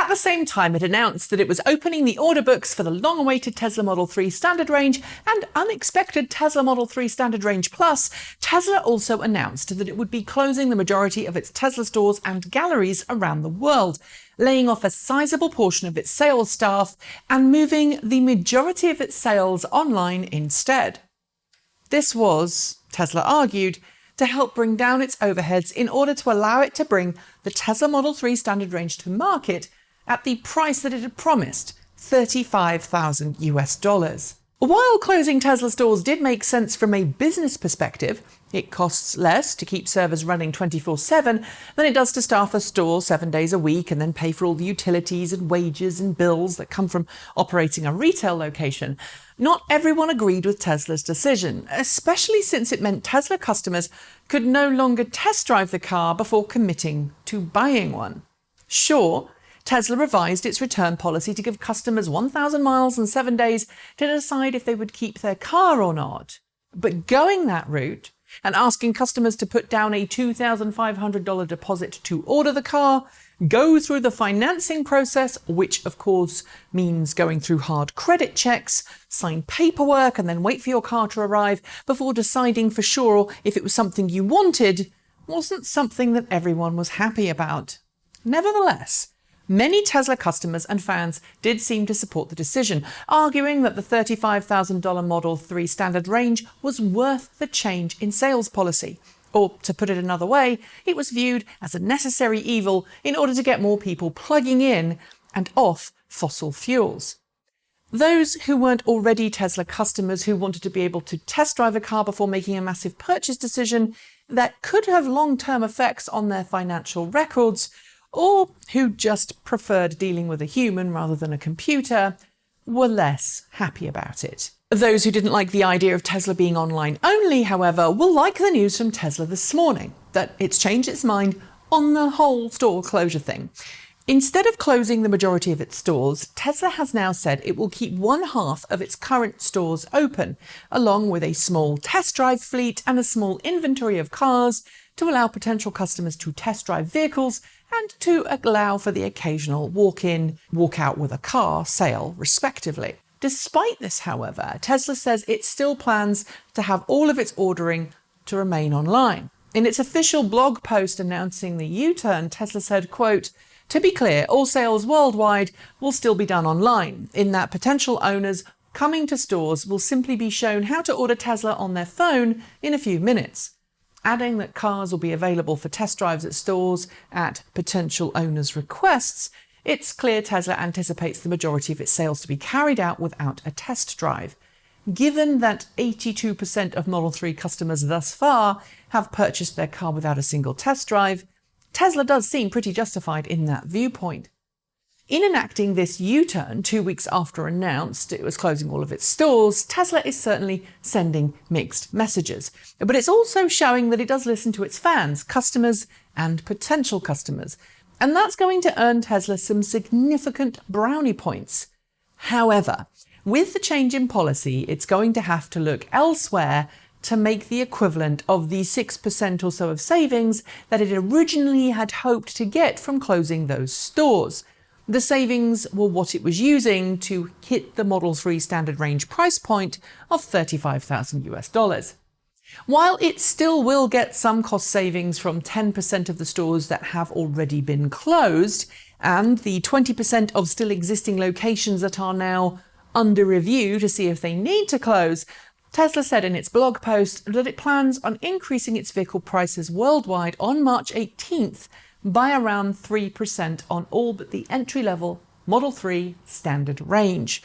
At the same time, it announced that it was opening the order books for the long-awaited Tesla Model 3 Standard Range and unexpected Tesla Model 3 Standard Range Plus. Tesla also announced that it would be closing the majority of its Tesla stores and galleries around the world, laying off a sizable portion of its sales staff and moving the majority of its sales online instead. This was, Tesla argued, to help bring down its overheads in order to allow it to bring the Tesla Model 3 Standard Range to market at the price that it had promised, $35,000. While closing Tesla stores did make sense from a business perspective, it costs less to keep servers running 24/7 than it does to staff a store 7 days a week and then pay for all the utilities and wages and bills that come from operating a retail location. Not everyone agreed with Tesla's decision, especially since it meant Tesla customers could no longer test drive the car before committing to buying one. Sure, Tesla revised its return policy to give customers 1,000 miles and 7 days to decide if they would keep their car or not. But going that route and asking customers to put down a $2,500 deposit to order the car, go through the financing process, which of course means going through hard credit checks, sign paperwork and then wait for your car to arrive before deciding for sure if it was something you wanted, wasn't something that everyone was happy about. Nevertheless, many Tesla customers and fans did seem to support the decision, arguing that the $35,000 Model 3 Standard Range was worth the change in sales policy. Or, to put it another way, it was viewed as a necessary evil in order to get more people plugging in and off fossil fuels. Those who weren't already Tesla customers who wanted to be able to test drive a car before making a massive purchase decision that could have long-term effects on their financial records, or who just preferred dealing with a human rather than a computer, were less happy about it. Those who didn't like the idea of Tesla being online only, however, will like the news from Tesla this morning, that it's changed its mind on the whole store closure thing. Instead of closing the majority of its stores, Tesla has now said it will keep one half of its current stores open, along with a small test drive fleet and a small inventory of cars to allow potential customers to test drive vehicles and to allow for the occasional walk-in, walk-out with a car sale, respectively. Despite this, however, Tesla says it still plans to have all of its ordering to remain online. In its official blog post announcing the U-turn, Tesla said, quote, "To be clear, all sales worldwide will still be done online, in that potential owners coming to stores will simply be shown how to order Tesla on their phone in a few minutes." Adding that cars will be available for test drives at stores at potential owners' requests, it's clear Tesla anticipates the majority of its sales to be carried out without a test drive. Given that 82% of Model 3 customers thus far have purchased their car without a single test drive, Tesla does seem pretty justified in that viewpoint. In enacting this U-turn 2 weeks after announced it was closing all of its stores, Tesla is certainly sending mixed messages. But it's also showing that it does listen to its fans, customers, and potential customers. And that's going to earn Tesla some significant brownie points. However, with the change in policy, it's going to have to look elsewhere to make the equivalent of the 6% or so of savings that it originally had hoped to get from closing those stores. The savings were what it was using to hit the Model 3 Standard Range price point of $35,000. While it still will get some cost savings from 10% of the stores that have already been closed, and the 20% of still existing locations that are now under review to see if they need to close, Tesla said in its blog post that it plans on increasing its vehicle prices worldwide on March 18th by around 3% on all but the entry-level Model 3 Standard Range.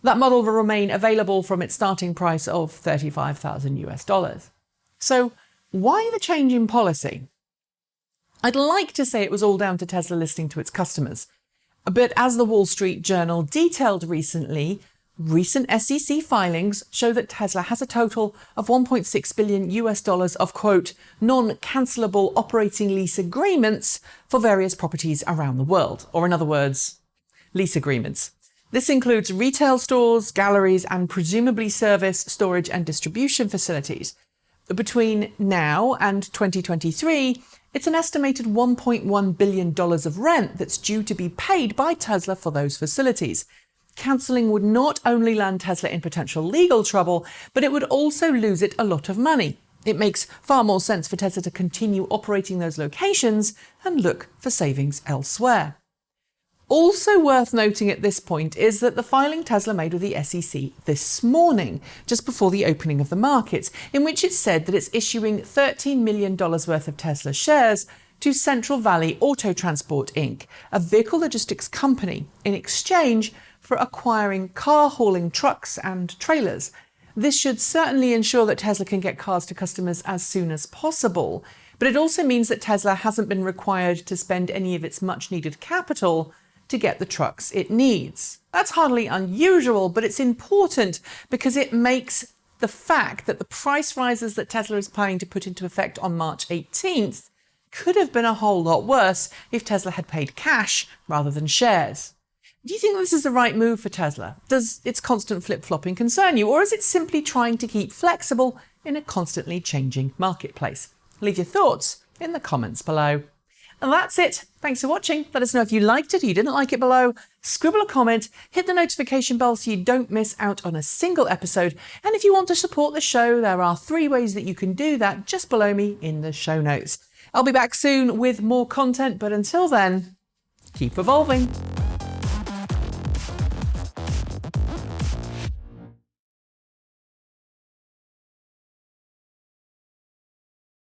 That model will remain available from its starting price of $35,000. So why the change in policy? I'd like to say it was all down to Tesla listening to its customers. But as the Wall Street Journal detailed recently, recent SEC filings show that Tesla has a total of $1.6 billion of, quote, non-cancelable operating lease agreements for various properties around the world, or in other words, lease agreements. This includes retail stores, galleries, and presumably service, storage, and distribution facilities. Between now and 2023, It's an estimated $1.1 billion of rent that's due to be paid by Tesla for those facilities. Cancelling would not only land Tesla in potential legal trouble, but it would also lose it a lot of money. It makes far more sense for Tesla to continue operating those locations and look for savings elsewhere. Also worth noting at this point is that the filing Tesla made with the SEC this morning, just before the opening of the markets, in which it said that it's issuing $13 million worth of Tesla shares to Central Valley Auto Transport Inc., a vehicle logistics company, in exchange for acquiring car-hauling trucks and trailers. This should certainly ensure that Tesla can get cars to customers as soon as possible, but it also means that Tesla hasn't been required to spend any of its much-needed capital to get the trucks it needs. That's hardly unusual, but it's important because it makes the fact that the price rises that Tesla is planning to put into effect on March 18th could have been a whole lot worse if Tesla had paid cash rather than shares. Do you think this is the right move for Tesla? Does its constant flip-flopping concern you, or is it simply trying to keep flexible in a constantly changing marketplace? Leave your thoughts in the comments below. And that's it. Thanks for watching. Let us know if you liked it or you didn't like it below. Scribble a comment, hit the notification bell so you don't miss out on a single episode. And if you want to support the show, there are 3 ways that you can do that just below me in the show notes. I'll be back soon with more content, but until then, keep evolving.